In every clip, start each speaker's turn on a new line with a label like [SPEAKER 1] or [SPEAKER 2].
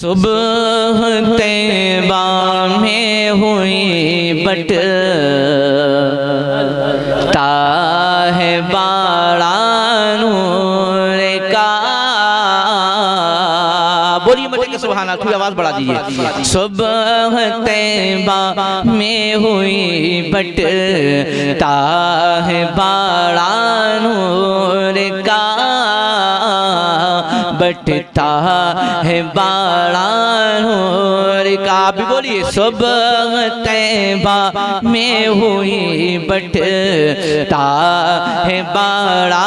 [SPEAKER 1] صبح طیبہ میں ہوئی بٹتا ہے باڑا نور کا. بولیے بچے کہ سبحان اللہ، تھوڑی آواز بڑھا دیجئے. صبح طیبہ میں ہوئی بٹتا ہے باڑا نور کا، بٹتا ہے باڑا نور کا. آپ بھی بولیے. صبح طیبہ میں ہوئی بٹتا ہے باڑا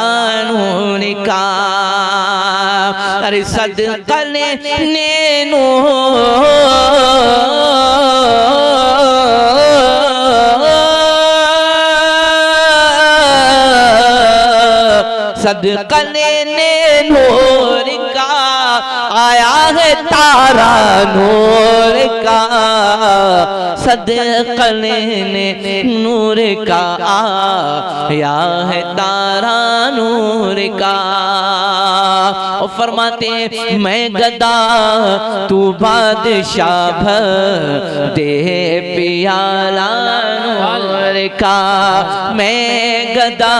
[SPEAKER 1] نور کا. ارے صدقہ لینے صدقہ لینے نور کا آیا ہے تارا نور کا. صدقہ لینے نور کا آیا ہے تارا نور کا. اور فرماتے میں گدا تو بادشاہ بھر دے پیالہ نور کا. میں گدا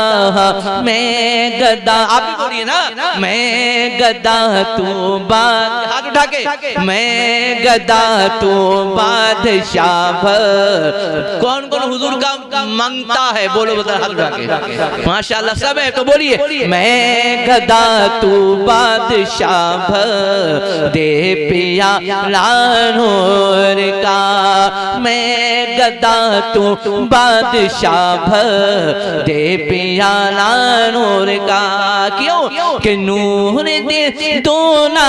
[SPEAKER 1] آپ بھی بولیے نا. میں گدا تو ہاتھ اٹھا کے. میں گدا تو بادشاہ بھر. کون کون حضور کا مانگتا ہے؟ بولو بتا ہاتھ اٹھا کے. ماشاءاللہ سب ہے تو بولیے. میں گدا تو بادشاہ بھر دے پیالہ نور کا. میں گدا تو بادشاہ بھر دے پیالہ نور کا. کیوں کہ نور دے دونا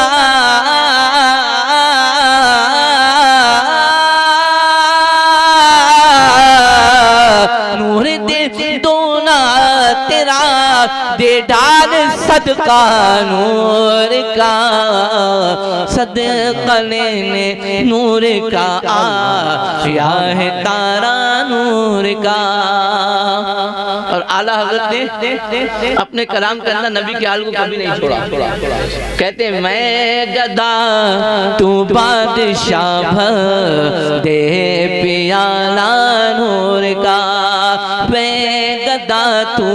[SPEAKER 1] نور دے دونا تیرا دے ڈال صدقہ نور کا. صدقہ لینے نور کا آیا ہے تارا نور کا. اور اعلیٰ حضرت نے اپنے کلام کے اندر نبی کے حال کو کبھی نہیں چھوڑا. کہتے ہیں میں گدا تو بادشاہ بھر دے پیالہ نور کا. میں گدا تو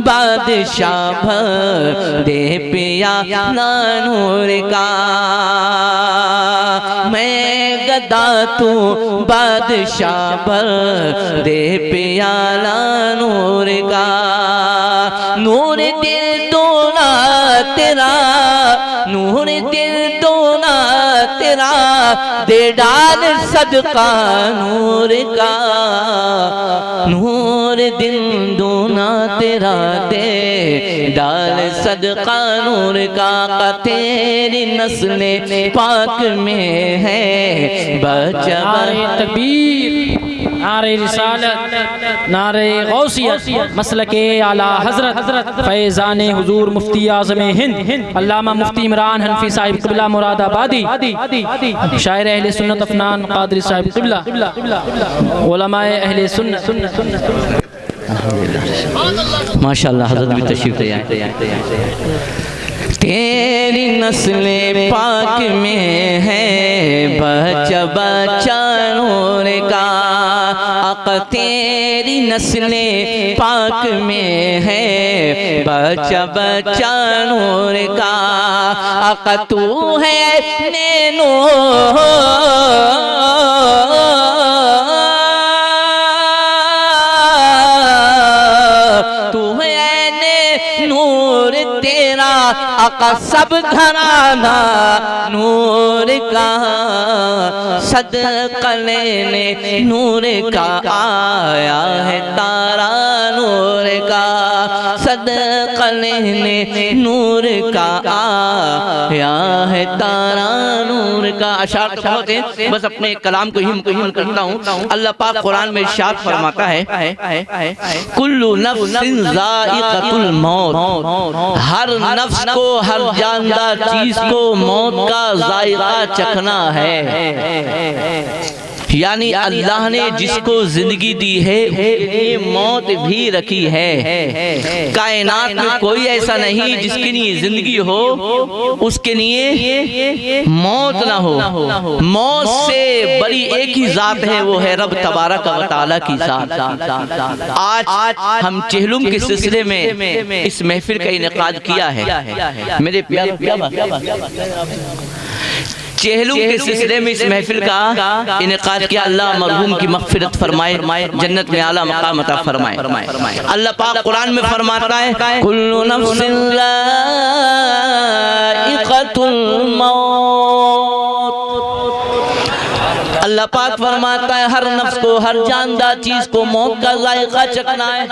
[SPEAKER 1] بادشاہ بھر دے پیالہ نور کا. میں گدا تو بادشاہ بھر دے پیالہ نور کا. نور دل دونا تیرا، نور دل دونا تیرا دے ڈال صدقہ نور کا. نور دل دونا تیرا دے ڈال صدقہ نور کا. تیری نسل پاک میں ہے بچہ.
[SPEAKER 2] نعرہ تکبیر، نعرہ رسالت، نعرہ غوثیت، مسلک اعلیٰ حضرت فیضان حضور مفتی اعظم ہند علامہ مفتی عمران حنفی صاحب قبلہ مراد آبادی، شاعر اہل سنت افنان قادری صاحب قبلہ، علماء اہل سنت.
[SPEAKER 1] ماشاءاللہ حضرت بھی تشریف لے آئے. تیری نسل پاک میں ہے بچہ بچہ نور کا. آقا تیری نسل پاک میں ہے بچہ بچہ نور کا. آقا تو ہے نینو نور تیرا آقا سب گھرانہ نور کا. صدقہ لینے نور کا آیا ہے تارا نور کا. صدقہ لینے نور کا آیا ہے تارا نور کا. اشعار تو بہت ہیں، بس اپنے کلام کو ہم کرتا ہوں. اللہ پاک قرآن میں ارشاد فرماتا ہے کل نفس ذائقۃ الموت. ہر نفس کو، ہر جاندار چیز کو موت کا ذائقہ چکھنا ہے. یعنی اللہ نے جس کو زندگی دی ہے یہ موت بھی رکھی ہے. کائنات میں کوئی ایسا نہیں جس کے لیے زندگی ہو اس کے لیے موت نہ ہو. موت سے بڑی ایک ہی ذات ہے، وہ ہے رب تبارک و تعالیٰ کی ذات. آج ہم چہلم کے سلسلے میں اس محفل کا انعقاد کیا ہے. میرے پیارے چہلم کے سلسلے میں اس محفل کا انعقاد کیا. اللہ مرحوم کی مغفرت فرمائے، جنت میں اعلیٰ مقام عطا فرمائے. اللہ پاک قرآن میں فرماتا ہے کل نفس ذائقۃ الموت. اللہ پاک فرماتا ہے ہر نفس کو، ہر جاندار چیز کو موت کا ذائقہ چکھنا ہے.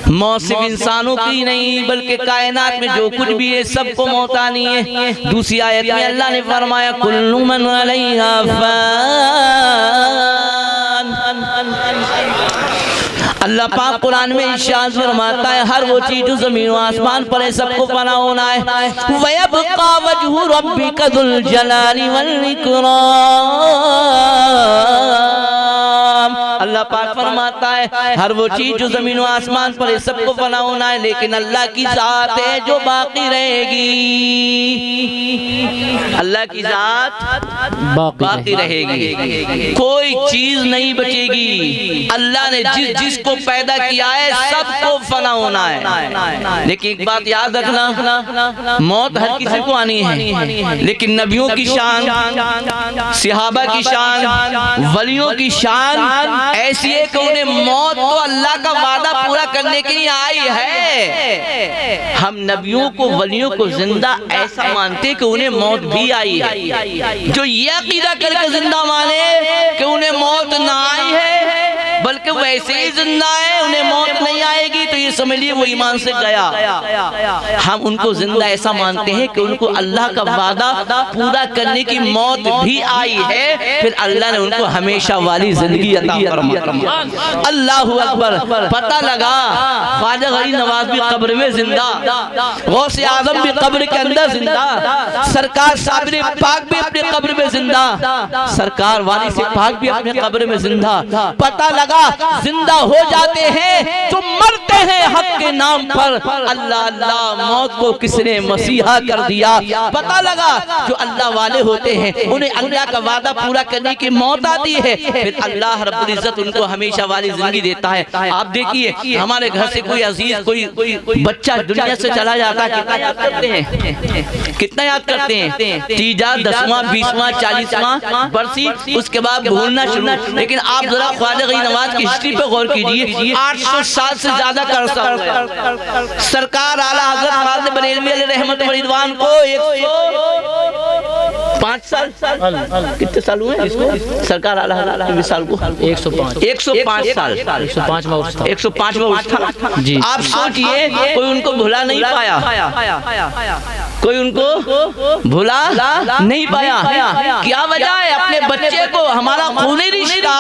[SPEAKER 1] موت صرف انسانوں کی نہیں بلکہ کائنات میں جو کچھ بھی ہے سب کو موت آنی ہے. دوسری آیت میں اللہ نے فرمایا کل من علیہا فان. اللہ پاک قرآن میں ارشاد فرماتا ہے ہر وہ چیز جو زمین و آسمان پر ہے سب کو فنا ہونا ہے. وَيَبْقَى وَجْهُ رَبِّكَ ذُو الْجَلَالِ وَالْإِكْرَامِ. اللہ پاک فرماتا ہے ہر وہ چیز جو زمین و آسمان پر ہے سب کو فنا ہونا ہے لیکن اللہ کی ذات ہے جو باقی رہے گی. اللہ کی ذات باقی رہے گی، کوئی چیز نہیں بچے گی. اللہ نے جس کو پیدا کیا ہے سب کو فنا ہونا ہے. لیکن ایک بات یاد رکھنا، موت ہر کسی کو آنی ہے لیکن نبیوں کی شان، صحابہ کی شان، ولیوں کی شان ایسی ہے کہ انہیں موت تو اللہ کا وعدہ پورا کرنے کے لیے آئی ہے. ہم نبیوں کو، ولیوں کو زندہ ایسا مانتے کہ انہیں موت بھی آئی ہے. جو یہ عقیدہ کر کے زندہ مانے کہ انہیں موت نہ آئی ہے بلکہ ویسے ہی زندہ ہے انہیں موت نہیں آئے گی تو یہ سمجھ لیے وہ ایمان سے گیا. ہم ان کو زندہ ایسا مانتے ہیں کہ ان کو اللہ کا وعدہ پورا کرنے کی موت بھی آئی ہے، پھر اللہ نے ان کو ہمیشہ والی زندگی عطا فرمائی. اللہ اکبر. پتہ لگا خواجہ غریب نواز بھی قبر میں زندہ، غوث اعظم بھی قبر کے اندر زندہ، سرکار صابر پاک بھی اپنے قبر میں زندہ، سرکار والی سے پاک بھی اپنے قبر میں زندہ. پتہ لگا زندہ ہو جاتے ہیں تو مرتے ہیں حق کے نام پر. اللہ اللہ موت کو کس نے مسیحا کر دیا. پتہ لگا جو اللہ والے ہوتے ہیں انہیں اللہ کا وعدہ پورا کرنے کی موت آتی ہے، پھر اللہ رب العزت ان کو ہمیشہ والی زندگی دیتا ہے. آپ دیکھیے ہمارے گھر سے کوئی عزیز، کوئی بچہ دنیا سے چلا جاتا ہے، کتنا یاد کرتے ہیں، کتنا یاد کرتے ہیں. تیجا، 10واں، 20واں، 40واں برسی، اس کے بعد بھولنا شروع. لیکن آپ ذرا خواجہ غریب نواز کی ہسٹری پہ غور کیجئے. 800 سال سے زیادہ کا عرصہ ہو گیا. سرکار اعلیٰ حضرت خالد بریلوی علیہ رحمت و رضوان کو 105 سال، کتنے سال ہوئے اس کو سرکار اعلیٰ حضرت کی وصال کو؟ 105 سال. 105واں عرص تھا. آپ سوچئے کوئی ان کو بھلا نہیں پایا، کوئی ان کو بھلا نہیں پایا. کیا وجہ ہے؟ اپنے بچے کو، ہمارا خونی رشتہ،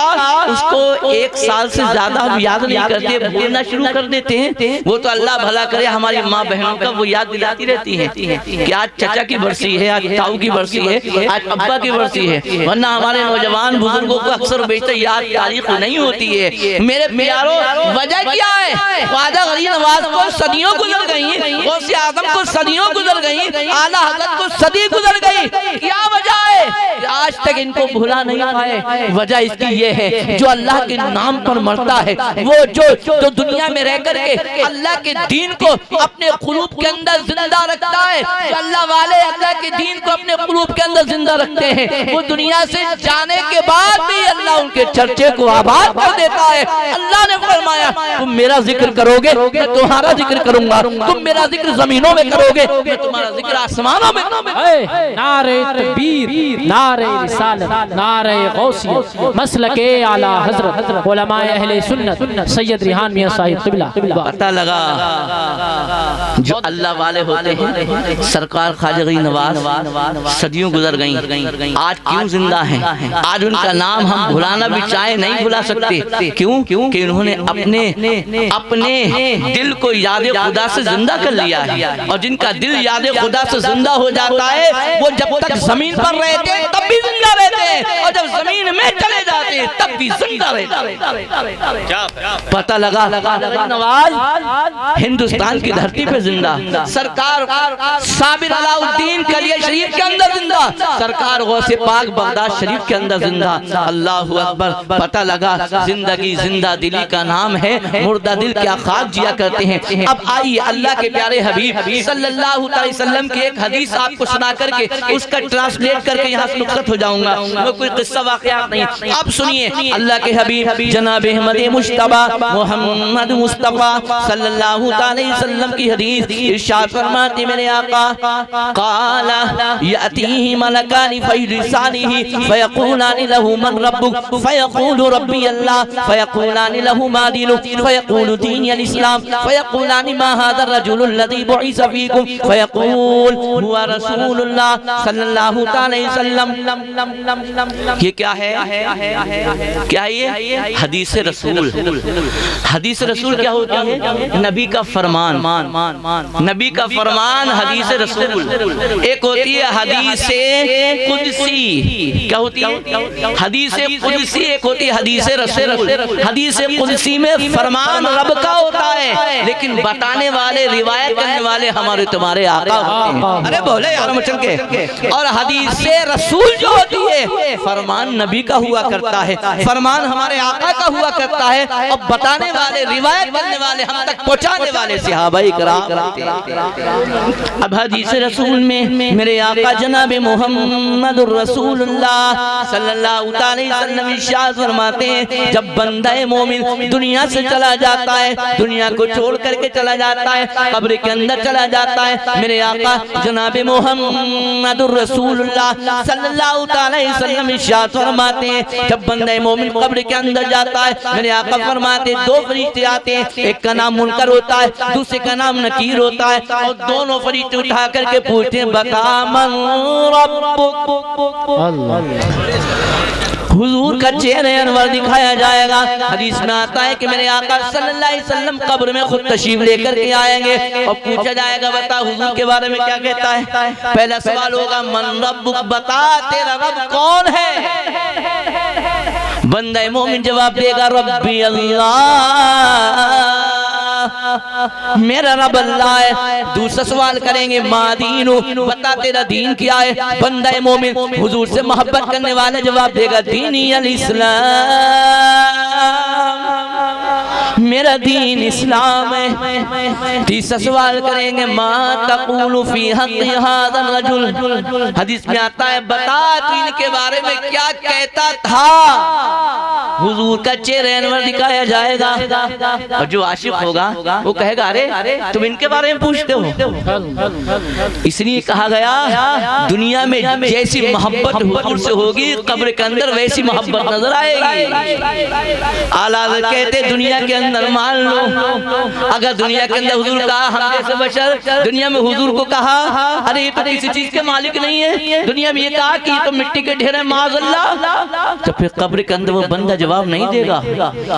[SPEAKER 1] اس کو 1 سال سے زیادہ ہم یاد نہیں کرتے، بھولنا شروع کر دیتے ہیں. وہ تو اللہ بھلا کرے ہماری ماں بہنوں کا وہ یاد دلاتی رہتی ہیں کہ آج چچا کی برسی ہے، آج تاؤ کی برسی ہے، آج ابا کی برسی ہے. ورنہ ہمارے نوجوان بزرگوں کو اکثر بیشتر یاد تاریخ نہیں ہوتی ہے. میرے پیاروں وجہ کیا ہے؟ خواجہ غریب نواز کو صدیوں گزر گئی، غوث اعظم کو صدیوں گزر گئی، اعلیٰ حضرت کو صدی گزر گئی. کیا وجہ ہے آج تک ان کو بھلا نہیں پائے؟ وجہ اس کی یہ ہے جو اللہ کے نام پر مرتا ہے، وہ جو دنیا میں رہ کر کے اللہ کے دین کو اپنے قلوب کے اندر زندہ رکھتا ہے، جو اللہ والے اللہ کے دین کو اپنے قلوب کے اندر زندہ رکھتے ہیں، وہ دنیا سے جانے کے بعد بھی اللہ ان کے چرچے کو آباد کر دیتا ہے. اللہ نے فرمایا تم میرا ذکر کرو گے میں تمہارا ذکر کروں گا، تم میرا ذکر زمینوں میں کرو گے میں تمہارا ذکر آسمانوں میں.
[SPEAKER 2] نعرہ تکبیر، نعرہ رسالت، نعرہ غوثیت، مسلک اعلیٰ حضرت علماء اہل سنت سید ریحان میاں صاحب قبلہ.
[SPEAKER 1] پتہ لگا جو اللہ والے ہوتے ہیں، سرکار خواجہ غریب نواز صدیوں گزر گئیں، آج کیوں زندہ ہیں؟ آج ان کا نام ہم بھلانا بھی چاہے نہیں بھلا سکتے. کیوں؟ کہ انہوں نے اپنے دل کو یاد خدا سے زندہ کر لیا ہے. اور جن کا دل یاد خدا سے زندہ ہو جاتا ہے وہ جب تک زمین پر رہتے ہیں تب بھی زندہ رہتے ہیں، اور جب زمین میں چلے جاتے ہیں تب بھی زندہ رہتے ہیں۔ پتہ لگا نواز ہندوستان کی دھرتی پہ زندہ، سرکار صابر علاء الدین کلیہ شریف کے اندر زندہ، سرکار غوث پاک بغداد شریف کے اندر زندہ۔ اللہ اکبر۔ پتہ لگا زندگی زندہ دلی کا نام ہے، مردہ دل کیا خواب جیا کرتے ہیں۔ اب آئیے اللہ کے پیارے حبیب صلی اللہ علیہ وسلم کی ایک حدیث آپ کو سنا کر کے اس کا ٹرانسلیٹ کر کے یہاں سے رخصت ہو جاؤں گا، میں کوئی قصہ واقعات نہیں۔ اب سنیے اللہ کے حبیب جناب احمد مجتبیٰ محمد مصطفیٰ صلی اللہ علیہ وسلم کی حدیث ارشاد فرماتے میرے آقا قال یأتیہ ملکان فیجلسانہ فیقولان لہ من ربک فیقول ربی اللہ فیقولان لہ ما دینک فیقول دینی الاسلام فیقولان ما هذا الرجل الذي بعث فیکم فیقول هو رسول اللہ صلی اللہ علیہ وسلم۔ یہ کیا ہے؟ کیا یہ حدیث رسول؟ حدیث رسول کیا ہوتی ہے؟ نبی کا فرمان، نبی کا فرمان حدیث رسول۔ ایک ہوتی ہے حدیث قدسی، کیا ہوتی ہے؟ حدیث قدسی ایک ہوتی ہے حدیث رسول۔ حدیث قدسی میں فرمان رب کا ہوتا ہے لیکن بتانے والے روایت کرنے والے ہمارے تمہارے آقا ہوتے ہیں۔ ارے بولے یار مچل کے۔ اور حدیث رسول جو ہوتی ہے فرمان نبی کا ہوا کرتا ہے، فرمان ہمارے آقا کا ہوا کرتا ہے، اور بتانے والے روایت کرنے والے ہم تک پہنچانے والے صحابہ کرام۔ اب حدیث رسول میں میرے آقا جناب محمد الرسول اللہ صلی اللہ علیہ وسلم ارشاد فرماتے ہیں جب بندہ مومن دنیا سے چلا جاتا ہے، دنیا کو چھوڑ کر کے چلا جاتا ہے، قبر کے اندر چلا جاتا ہے، میرے آقا جناب محمد الرسول اللہ صلی اللہ علیہ وسلم ارشاد فرماتے ہیں جب بندہ مومن قبر کے اندر جاتا ہے، میرے آقا فرماتے ہیں دو فرشتے آتے ہیں، ایک کا نام منکر ہوتا ہے، دوسرے کا نام نکیر ہوتا ہے، اور دونوں فرشتے اٹھا کر کے پوچھتے ہیں بتا من ربک۔ حضور کا چہرہ انور دکھایا جائے گا۔ حدیث میں آتا ہے کہ میرے آقا صلی اللہ علیہ وسلم قبر میں خود تشریف لے کر کے آئیں گے اور پوچھا جائے گا بتا حضور کے بارے میں کیا کہتا ہے؟ پہلا سوال ہوگا من ربک، بتا تیرا رب کون ہے؟ بندہ مومن جواب دے گا ربی اللہ، میرا رب اللہ ہے۔ دوسرا سوال کریں گے ما دینو، بتا تیرا دین کیا ہے؟ بندہ مومن حضور سے محبت کرنے والے جواب دے گا دینی الاسلام، میرا دین اسلام ہے۔ تیسرا سوال کریں گے ما تقول فی حق ھذا الرجل، حدیث میں آتا ہے بتا تو ان کے بارے میں کیا کہتا تھا؟ حضور کا چہرہ انور دکھایا جائے گا، اور جو عاشق ہوگا وہ کہے گا ارے تم ان کے بارے میں پوچھتے ہو۔ اس لیے کہا گیا دنیا میں جیسی محبت حضور سے ہوگی قبر کے اندر ویسی محبت نظر آئے گی۔ اعلیٰ حضرت کہتے دنیا کے اندر مان لو اگر دنیا کے اندر حضور کہا ہم جیسے بشر دنیا میں حضور کو کہا ارے یہ تو کسی چیز کے مالک نہیں ہے، دنیا میں یہ کہا کہ یہ تو مٹی کے ڈھیر ہے معاذ اللہ، تو پھر قبر کے اندر وہ بندہ جواب نہیں دے گا۔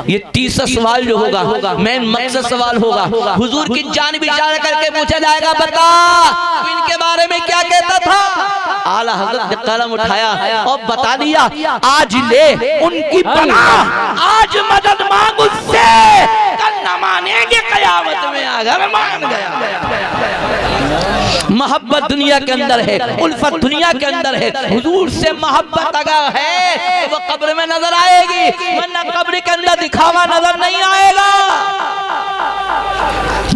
[SPEAKER 1] یہ تیسرا سوال جو ہوگا مین مقصد سوال ہوگا، حضور کی جانب اشارہ کر کے پوچھا جائے گا بتا تو ان کے بارے میں کیا کہتا تھا؟ اعلیٰ حضرت نے قلم اٹھایا اور بتا دیا آج لے ان کی پناہ، آج مدد مانگ اس سے، کل نہ مانیں گے قیامت میں اگر مان گیا۔ محبت دنیا کے اندر ہے، الفت دنیا کے اندر ہے، حضور سے محبت اگر ہے تو وہ قبر میں نظر آئے گی، ورنہ قبر کے اندر دکھاوا نظر نہیں آئے گا۔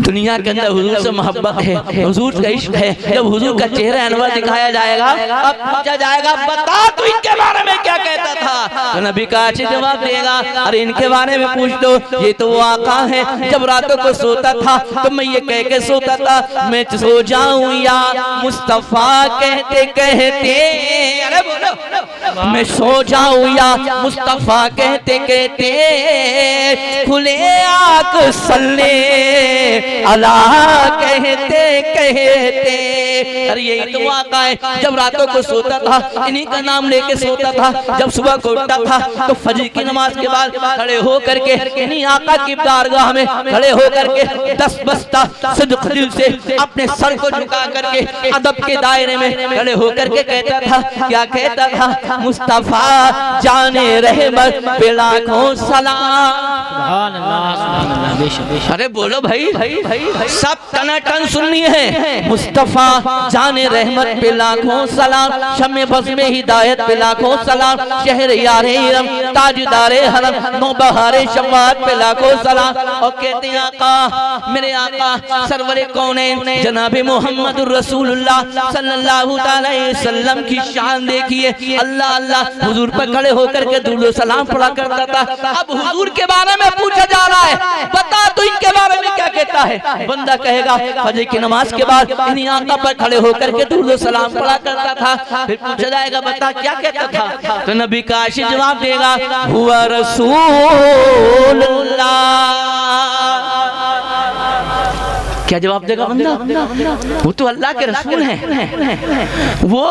[SPEAKER 1] دنیا کے اندر حضور سے محبت ہے، حضور کا عشق ہے، جب حضور کا چہرہ انور دکھایا جائے گا اب پوچھا جائے گا بتا تو ان کے بارے میں کیا کہتا تھا؟ تو نبی کا اچھے جواب دے گا ارے ان کے بارے میں پوچھ دو، یہ تو وہ آقا ہے جب راتوں کو سوتا تھا تو میں یہ کہہ کے سوتا تھا میں سو جاؤں یا مصطفیٰ کہتے کہتے، ارے بولو میں سو جاؤں یا مصطفیٰ کہتے کہتے کھلے آنکھ صلی اللہ کہتے کہتے، ارے یہی تو آقا ہے جب راتوں کو سوتا تھا انہی کا نام لے کے سوتا تھا، جب صبح کو اٹھتا تھا تو فجر کی نماز کے بعد کھڑے ہو کر کے انہی آقا کی بارگاہ میں کھڑے ہو کر کے دس بستہ صدق دل سے اپنے سر کو جھکا کر کے ادب کے دائرے میں کھڑے ہو کر کے کہتا تھا کیا کہتا تھا مصطفیٰ جان رحمت پہ لاکھوں سلام.
[SPEAKER 2] سبحان اللہ بے شک.
[SPEAKER 1] ارے بولو بھائی, سب ٹنا ٹن سننی ہے. مصطفیٰ جان رحمت پہ لاکھوں سلام, شمع بزم ہدایت پہ لاکھوں سلام, شہر یار حرم تاجدار حرم نوبہار شفاعت پہ لاکھوں سلام. اور کہتے ہیں آقا میرے آقا سرور کونین جناب محمد الرسول اللہ صلی اللہ علیہ وسلم کی شان دیکھیے. اللہ اللہ حضور پر کھڑے ہو کر کے درود و سلام پڑھا کرتا تھا. اب حضور کے بارے میں پوچھا جا رہا ہے, بتا تو ان کے بارے میں کیا کہتا ہے. بندہ کہے گا فجر کی نماز کے بعد انہی آقا پر کھڑے ہو کر کے درود و سلام پڑھا کرتا تھا. پھر پوچھا جائے گا بتا کیا کہتا تھا, تو نبی کا عاشق جواب دے گا ہوا رسول اللہ. کیا جواب دے گا بندہ؟ وہ تو اللہ کے رسول ہیں, وہ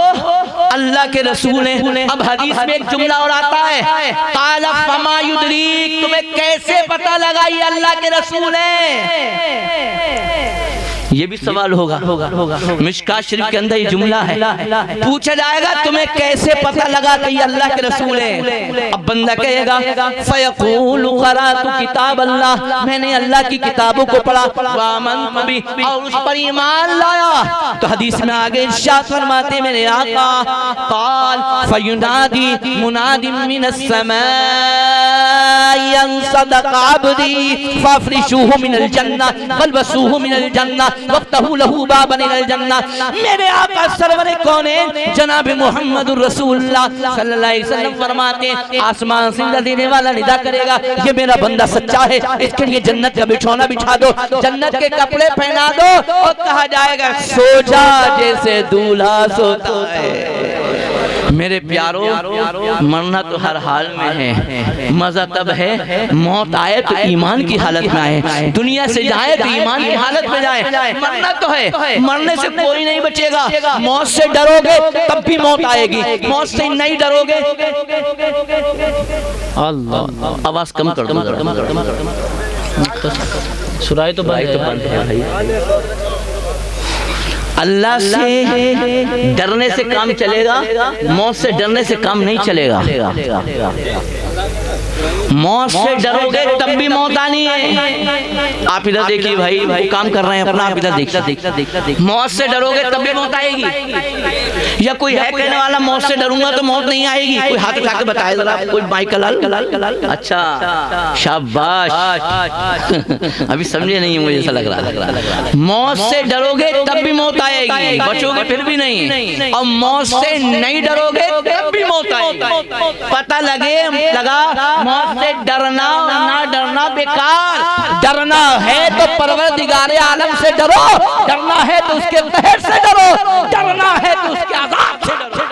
[SPEAKER 1] اللہ کے رسول ہیں. اب حدیث میں ایک جملہ اور آتا ہے قال فما یدریک, تمہیں کیسے پتہ لگا یہ اللہ کے رسول ہیں. یہ بھی سوال ہوگا. مشکات شریف کے اندر یہ جملہ ہے, پوچھا جائے گا تمہیں کیسے پتہ لگا کہ یہ اللہ کے رسول ہیں. اب بندہ کہے گا فیقول قرأت کتاب اللہ, میں نے اللہ کی کتابوں کو پڑھا, وآمنت بھی, اور اس پر ایمان لایا. تو حدیث میں آگے ارشاد فرماتے میرے آقا قال فینادی مناد من السماء ان صدق عبدی فافرشوہ من الجنہ والبسوہ من الجنہ وقتہو لہو بابا الى الجنہ. میرے آقا سرور کونین جناب محمد الرسول اللہ صلی اللہ علیہ وسلم فرماتے آسمان سے دینے والا ندا کرے گا یہ میرا بندہ سچا ہے, اس کے لیے جنت کا بچھونا بچھا دو, جنت کے کپڑے پہنا دو, اور کہا جائے گا سو جا جیسے دولہا سوتا ہے. میرے پیارو مرنا تو ہر حال میں ہے, مزہ تب ہے موت آئے تو ایمان کی حالت میں آئے, دنیا سے جائے تو ایمان کی حالت میں جائے. مرنا تو ہے, مرنے سے کوئی نہیں بچے گا. موت سے ڈرو گے تب بھی موت آئے گی, موت سے نہیں ڈرو گے. اللہ آواز کم کر دو,
[SPEAKER 2] سرائے تو بند ہے بھائی.
[SPEAKER 1] اللہ سے ڈرنے سے کام چلے گا, موت سے ڈرنے سے کام نہیں چلے گا. موت سے ڈرو گے تب بھی موت آنی ہے. آپ ادھر دیکھیے بھائی, وہ کام کر رہے ہیں اپنا, آپ ادھر دیکھیے. موت سے ڈرو گے تب بھی موت آئے گی. یا کوئی ہے کہنے والا موت سے ڈروں گا تو موت نہیں آئے گی, کوئی ہاتھ اٹھا کے بتائے ذرا, کوئی مائک کلال. اچھا شاباش, ابھی سمجھے نہیں, مجھے ایسا لگ رہا. موت سے ڈرو گے تب بھی موت آئے گی, بچو گے پھر بھی نہیں, اور موت سے نہیں ڈرو گے تب بھی موت آئے گی. پتہ لگا موت سے ڈرنا نہ ڈرنا بیکار. ڈرنا ہے تو پروردگار عالم سے ڈرو, ڈرنا ہے تو اس کے قہر سے ڈرو, ڈرنا ہے تو اس کے عذاب سے ڈرو.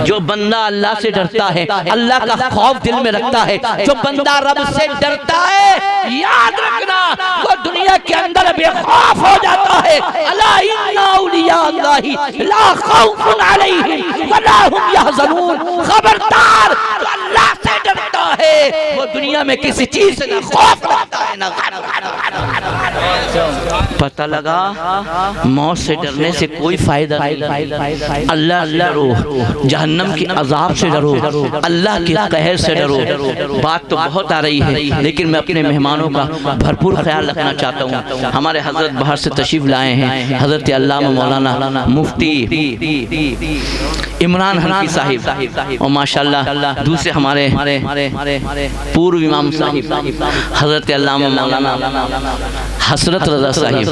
[SPEAKER 1] جو بندہ اللہ سے ڈرتا ہے, اللہ کا خوف دل میں رکھتا ہے, جو بندہ رب سے ڈرتا ہے, یاد رکھنا وہ دنیا کے اندر بے خوف ہو جاتا ہے. الا ان اولیاء اللہ لا خوف علیہم ولا هم يحزنون. خبردار جو اللہ سے ڈرتا ہے وہ دنیا میں کسی چیز سے نہ خوف رکھتا ہے نہ غم. پتہ لگا موت سے ڈرنے سے کوئی فائدہ نہیں. اللہ سے ڈرو, جہنم کے عذاب سے ڈرو, اللہ کے قہر سے ڈرو. بات تو بہت آ رہی ہے لیکن میں اپنے مہمانوں کا بھرپور خیال رکھنا چاہتا ہوں. ہمارے حضرت باہر سے تشریف لائے ہیں, حضرت علامہ مولانا مفتی عمران حنفی صاحب, اور ماشاءاللہ دوسرے ہمارے پورو امام صاحب حضرت علامہ مولانا حسرت رضا صاحب.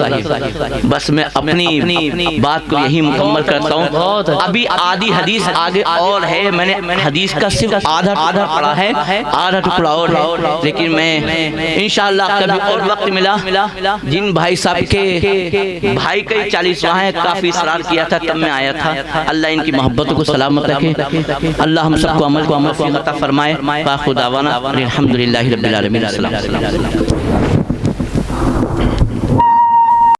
[SPEAKER 1] بس میں اپنی بات کو یہی مکمل کرتا ہوں. ابھی آدھی حدیث آگے اور ہے, میں نے حدیث کا صرف آدھا پڑھا ہے, آدھا ٹکڑا اور ہے, لیکن میں انشاءاللہ کبھی اور وقت ملا, جن بھائی صاحب کے بھائی کا 40واں ہے, کافی اصرار کیا تھا تب میں آیا تھا. اللہ ان کی محبتوں کو سلامت رکھے, اللہ ہم سب کو عمل کو عطا فرمائے. باخر دعوانا الحمدللہ رب العالمین. السلام.